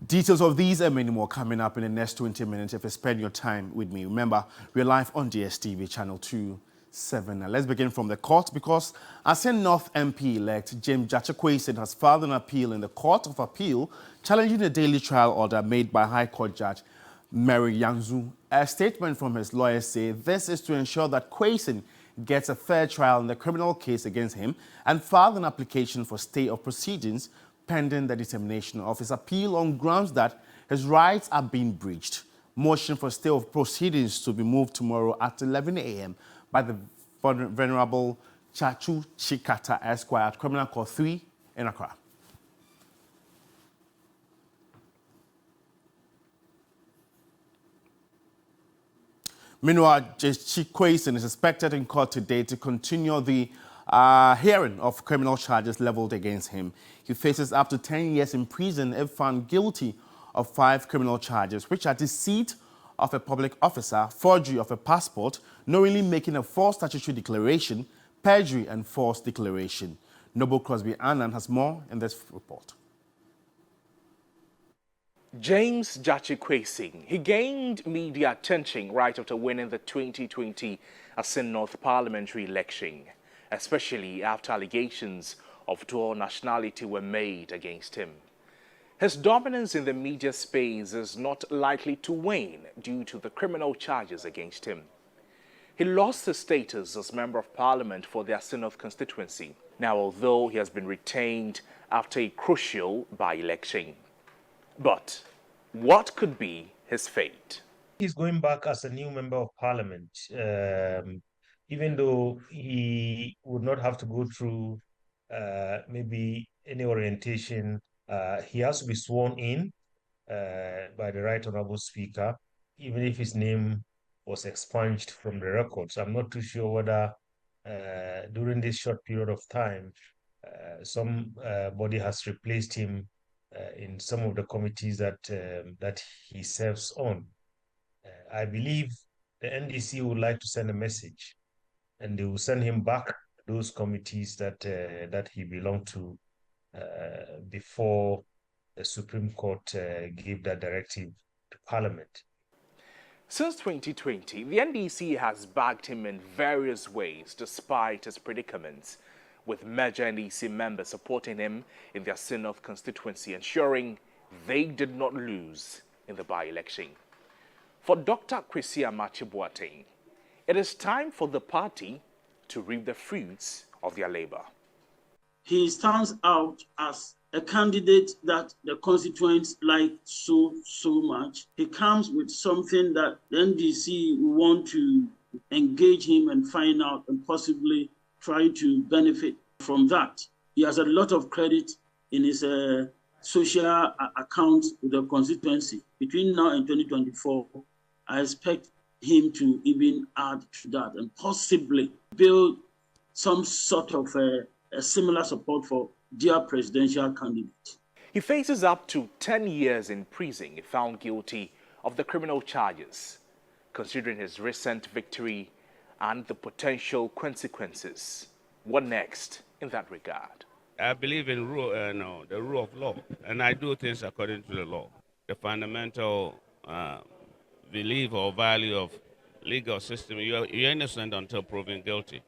Details of these and many more coming up in the next 20 minutes if you spend your time with me. Remember, we're live on DSTV channel 27. Now let's begin from the court because Asin North MP-elect James Jachekwason has filed an appeal in the Court of Appeal challenging the daily trial order made by High Court Judge Mary Yanzu. A statement from his lawyers say this is to ensure that Kwason gets a fair trial in the criminal case against him and filed an application for stay of proceedings pending the determination of his appeal on grounds that his rights are being breached. Motion for stay of proceedings to be moved tomorrow at 11 a.m. by the Venerable Chachu Chikata Esquire at Criminal Court 3 in Accra. Meanwhile, Jachekwason is expected in court today to continue the hearing of criminal charges leveled against him. He faces up to 10 years in prison if found guilty of 5 criminal charges, which are deceit of a public officer, forgery of a passport, knowingly making a false statutory declaration, perjury and false declaration. Noble Crosby Annan has more in this report. James Jachekwason, he gained media attention right after winning the 2020 Asin North Parliamentary election, especially after allegations of dual nationality were made against him. His dominance in the media space is not likely to wane due to the criminal charges against him. He lost his status as Member of Parliament for the Asin North constituency, now although he has been retained after a crucial by-election. But what could be his fate? He's going back as a new Member of Parliament, even though he would not have to go through maybe any orientation. He has to be sworn in by the Right Honourable Speaker, even if his name was expunged from the records. I'm not too sure whether during this short period of time, somebody has replaced him in some of the committees that he serves on. I believe the NDC would like to send a message, and they will send him back to those committees that he belonged to before the Supreme Court gave that directive to Parliament. Since 2020, the NDC has backed him in various ways despite his predicaments, with major NDC members supporting him in their Asin North constituency, ensuring they did not lose in the by-election. For Dr. Kwesi Boateng, it is time for the party to reap the fruits of their labor. He stands out as a candidate that the constituents like so much. He comes with something that the NDC want to engage him and find out and possibly try to benefit from that. He has a lot of credit in his social account with the constituency. Between now and 2024, I expect him to even add to that and possibly build some sort of a similar support for their presidential candidate. He faces up to 10 years in prison if found guilty of the criminal charges, considering his recent victory and the potential consequences. What next in that regard? I believe in the rule of law, and I do things according to the law. The fundamental belief or value of legal system, you're innocent until proven guilty.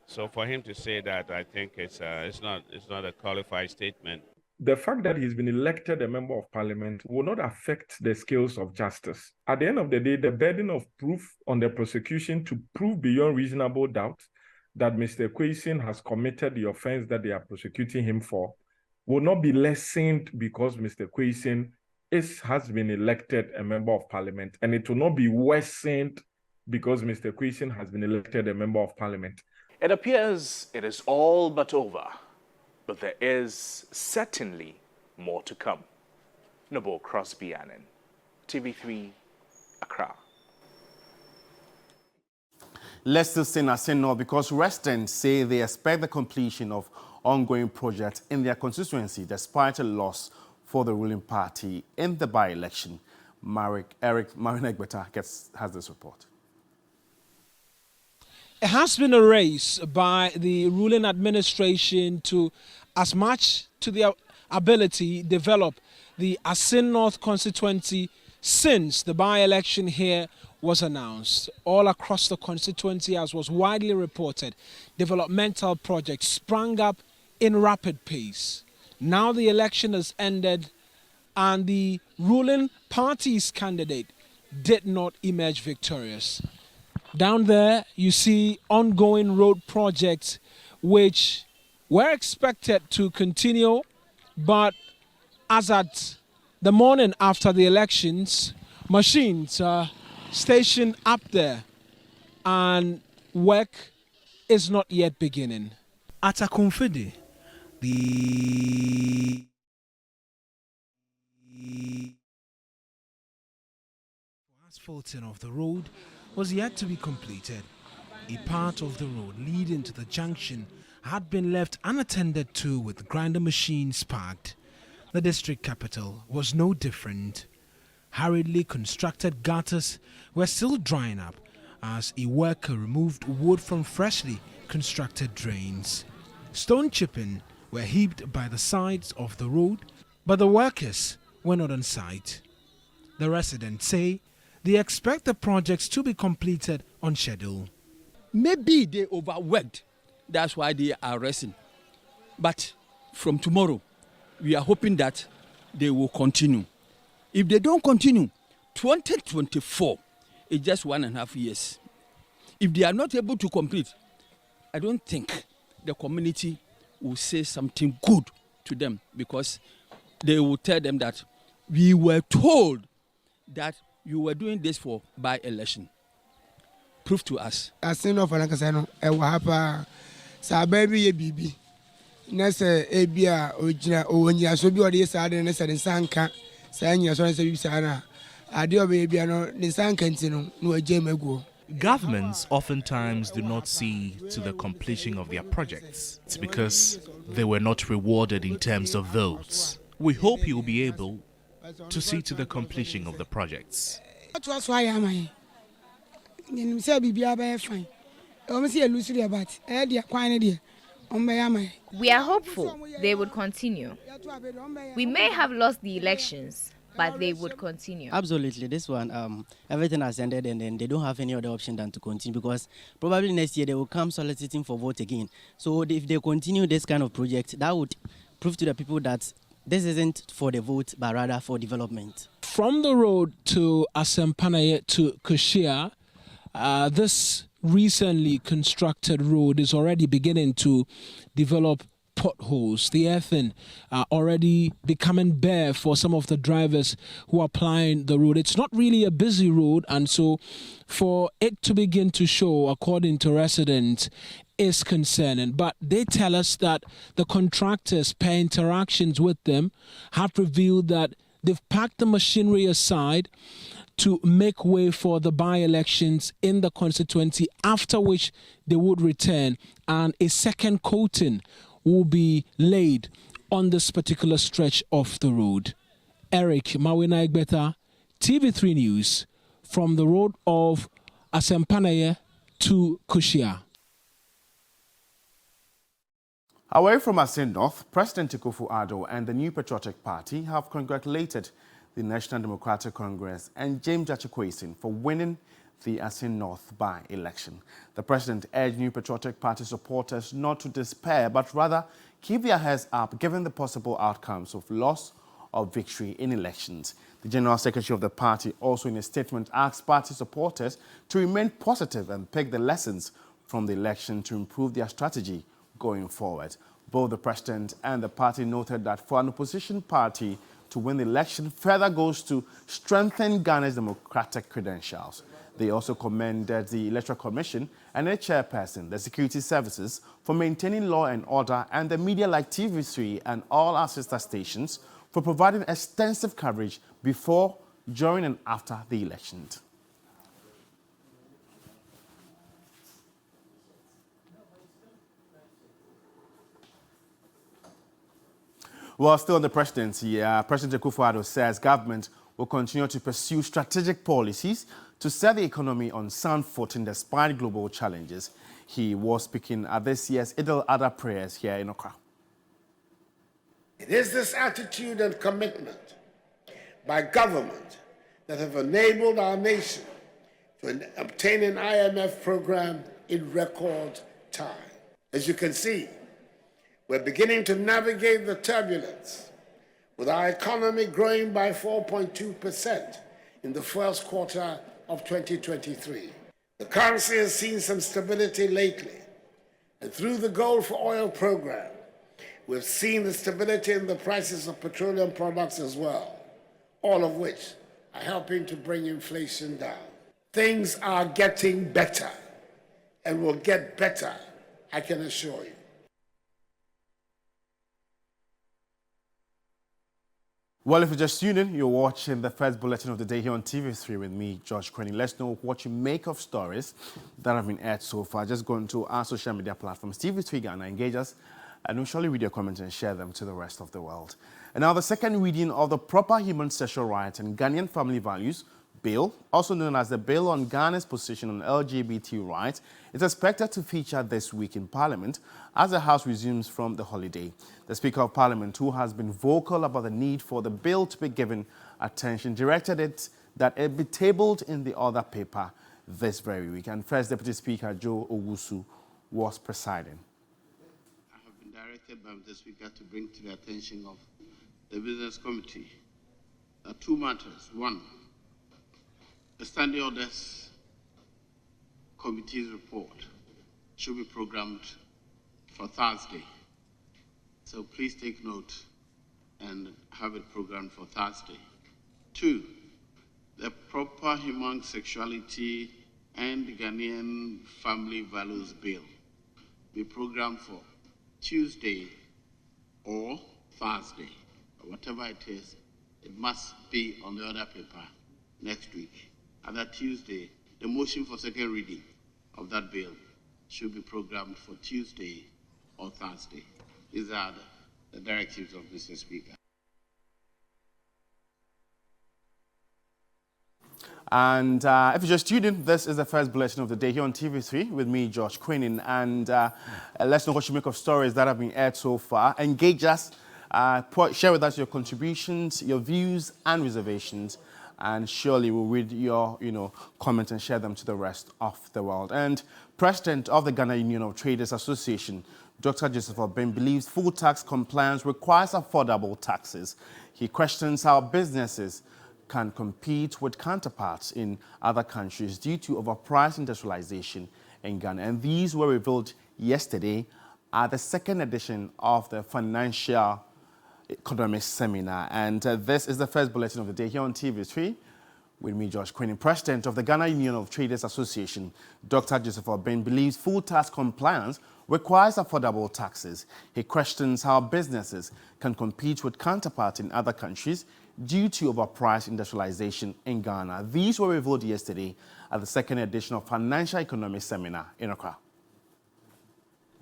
So for him to say that, I think it's not a qualified statement. The fact that he's been elected a member of parliament will not affect the scales of justice. At the end of the day, the burden of proof on the prosecution to prove beyond reasonable doubt that Mr. Kwason has committed the offense that they are prosecuting him for will not be lessened because Mr. Kwason has been elected a member of parliament, and it will not be worsened because Mr. Kwason has been elected a member of parliament. It appears it is all but over, but there is certainly more to come. Noble Crosby Annan, TV3, Accra. Let's still say Asin North because residents say they expect the completion of ongoing projects in their constituency despite a loss for the ruling party in the by-election. Eric Marinegbeta has this report. It has been a race by the ruling administration to, as much to their ability, develop the Asin North constituency since the by-election here was announced. All across the constituency, as was widely reported, developmental projects sprang up in rapid pace. Now the election has ended and the ruling party's candidate did not emerge victorious. Down there, you see ongoing road projects which were expected to continue, but as at the morning after the elections, machines are stationed up there and work is not yet beginning. At Akumfidi, the asphalting of the road was yet to be completed. A part of the road leading to the junction had been left unattended to with grinder machines parked. The district capital was no different. Hurriedly constructed gutters were still drying up as a worker removed wood from freshly constructed drains. Stone chipping were heaped by the sides of the road, but the workers were not on site. The residents say they expect the projects to be completed on schedule. Maybe they overworked, that's why they are resting. But from tomorrow, we are hoping that they will continue. If they don't continue, 2024 is just 1.5 years. If they are not able to complete, I don't think the community will say something good to them, because they will tell them that we were told that you were doing this for by-election. Prove to us. Asin North Alankasano, Wahapa, Sababy Bibi. Nessa Abia, Ojina, Onya, so be already sad and Nessa and Sanka, Sanya, so as a Sana. Adio Babiano, the Sankantino, no Jamego. Governments oftentimes do not see to the completion of their projects. It's because they were not rewarded in terms of votes. We hope you will be able to see to the completion of the projects. That's why am I? You say Bibia fine. I see a lucid about Edia Quine. We are hopeful they would continue. We may have lost the elections, but they would continue. Absolutely. This one, everything has ended and then they don't have any other option than to continue, because probably next year they will come soliciting for vote again. So if they continue this kind of project, that would prove to the people that this isn't for the vote, but rather for development. From the road to Asempanaye to Kushia, this recently constructed road is already beginning to develop potholes. The earthing are already becoming bare for some of the drivers who are applying the road. It's not really a busy road, and so for it to begin to show, according to residents, is concerning. But they tell us that the contractors, per interactions with them, have revealed that they've packed the machinery aside to make way for the by-elections in the constituency, after which they would return and a second coating will be laid on this particular stretch of the road. Eric Mawina Egbeta, TV3 News, from the road of Asempanaye to Kushia. Away from Asin North, President Akufo-Addo and the New Patriotic Party have congratulated the National Democratic Congress and James Gyakye for winning the Asin North by-election. The president urged New Patriotic Party supporters not to despair, but rather keep their heads up given the possible outcomes of loss or victory in elections. The General Secretary of the party also in a statement asked party supporters to remain positive and pick the lessons from the election to improve their strategy going forward. Both the president and the party noted that for an opposition party to win the election further goes to strengthen Ghana's democratic credentials. They also commended the Electoral Commission and their chairperson, the security services, for maintaining law and order, and the media like TV3 and all our sister stations for providing extensive coverage before, during and after the election. Well, still on the presidency, President Akufo-Addo says government will continue to pursue strategic policies to set the economy on sound footing despite global challenges. He was speaking at this year's Eid al-Adha prayers here in Accra. It is this attitude and commitment by government that have enabled our nation to obtain an IMF program in record time. As you can see, we're beginning to navigate the turbulence, with our economy growing by 4.2% in the first quarter of 2023. The currency has seen some stability lately, and through the Gold for Oil program, we've seen the stability in the prices of petroleum products as well, all of which are helping to bring inflation down. Things are getting better and will get better, I can assure you. Well, if you're just tuning in, you're watching the first bulletin of the day here on TV3 with me, George Crenny. Let's know what you make of stories that have been aired so far. Just go into our social media platforms, TV3 Ghana, engage us, and we'll surely read your comments and share them to the rest of the world. And now the second reading of the Proper Human Sexual Rights and Ghanaian Family Values Bill, also known as the Bill on Ghana's Position on LGBT Rights, is expected to feature this week in Parliament as the House resumes from the holiday. The Speaker of Parliament, who has been vocal about the need for the bill to be given attention, directed it that it be tabled in the other paper this very week. And First Deputy Speaker Joe Owusu was presiding. I have been directed by the Speaker to bring to the attention of the Business Committee two matters. One, the Standing Orders Committee's report should be programmed for Thursday. So please take note and have it programmed for Thursday. Two, the Proper Human Sexuality and Ghanaian Family Values Bill be programmed for Tuesday or Thursday. Whatever it is, it must be on the other paper next week. Other Tuesday, the motion for second reading of that bill should be programmed for Tuesday or Thursday. These are the directives of Mr. Speaker. And if you're just tuned in, this is the first bulletin of the day here on TV3 with me, George Quinnin. And let's know what you make of stories that have been aired so far. Engage us, share with us your contributions, your views and reservations. And surely we'll read your, comments and share them to the rest of the world. And President of the Ghana Union of Traders Association, Dr. Joseph Obeng, believes full tax compliance requires affordable taxes. He questions how businesses can compete with counterparts in other countries due to overpriced industrialization in Ghana. And these were revealed yesterday at the second edition of the Financial Economic Seminar. And this is the first bulletin of the day here on TV3 with me, George Quinnin. President of the Ghana Union of Traders Association, Dr. Joseph Obeng, believes full tax compliance requires affordable taxes. He questions how businesses can compete with counterparts in other countries due to overpriced industrialization in Ghana. These were revealed yesterday at the second edition of Financial Economic Seminar in Accra.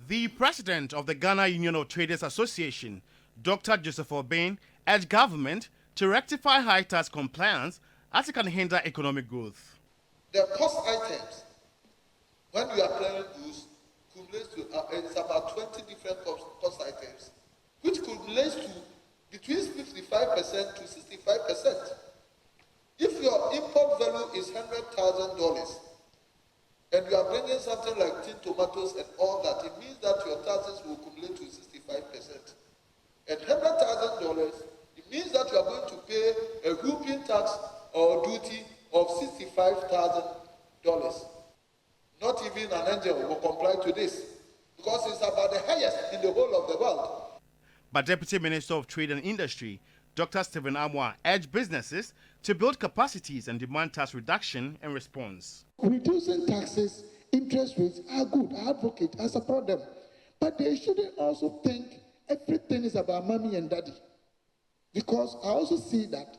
The president of the Ghana Union of Traders Association, Dr. Joseph Obeng, urged government to rectify high tax compliance as it can hinder economic growth. The cost items, when you are planning those, cumulates to it's about 20 different cost items, which cumulates to between 55% to 65%. If your import value is $100,000 and you are bringing something like tin tomatoes and all that, it means that your taxes will accumulate to 65%. At $100,000, it means that you are going to pay a whooping tax or duty of $65,000. Not even an angel will comply to this because it's about the highest in the whole of the world. But Deputy Minister of Trade and Industry, Dr. Stephen Amwa, urged businesses to build capacities and demand tax reduction in response. Reducing taxes, interest rates are good. I advocate, I support them. But they shouldn't also think everything is about mommy and daddy. Because I also see that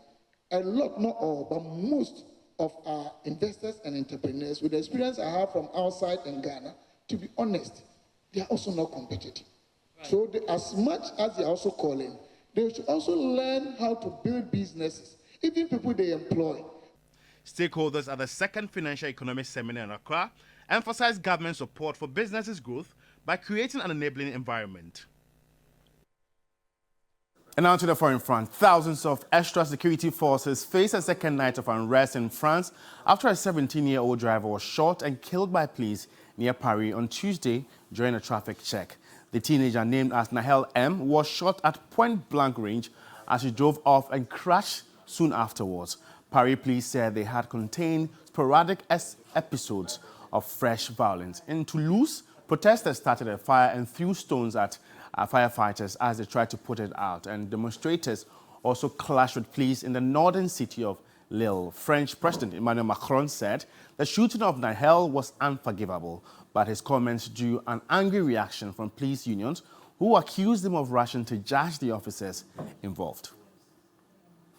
a lot, not all, but most of our investors and entrepreneurs, with the experience I have from outside in Ghana, to be honest, they are also not competitive. Right. So as much as they are also calling, they should also learn how to build businesses, even people they employ. Stakeholders at the second Financial Economic Seminar in Accra emphasized government support for businesses' growth by creating an enabling environment. And now to the foreign front. Thousands of extra security forces face a second night of unrest in France after a 17-year-old driver was shot and killed by police near Paris on Tuesday during a traffic check. The teenager, named as Nahel M., was shot at point-blank range as he drove off and crashed soon afterwards. Paris police said they had contained sporadic episodes of fresh violence. In Toulouse, protesters started a fire and threw stones at firefighters as they tried to put it out, and demonstrators also clashed with police in the northern city of Lille. French President Emmanuel Macron said the shooting of Nahel was unforgivable, but his comments drew an angry reaction from police unions who accused him of rushing to judge the officers involved.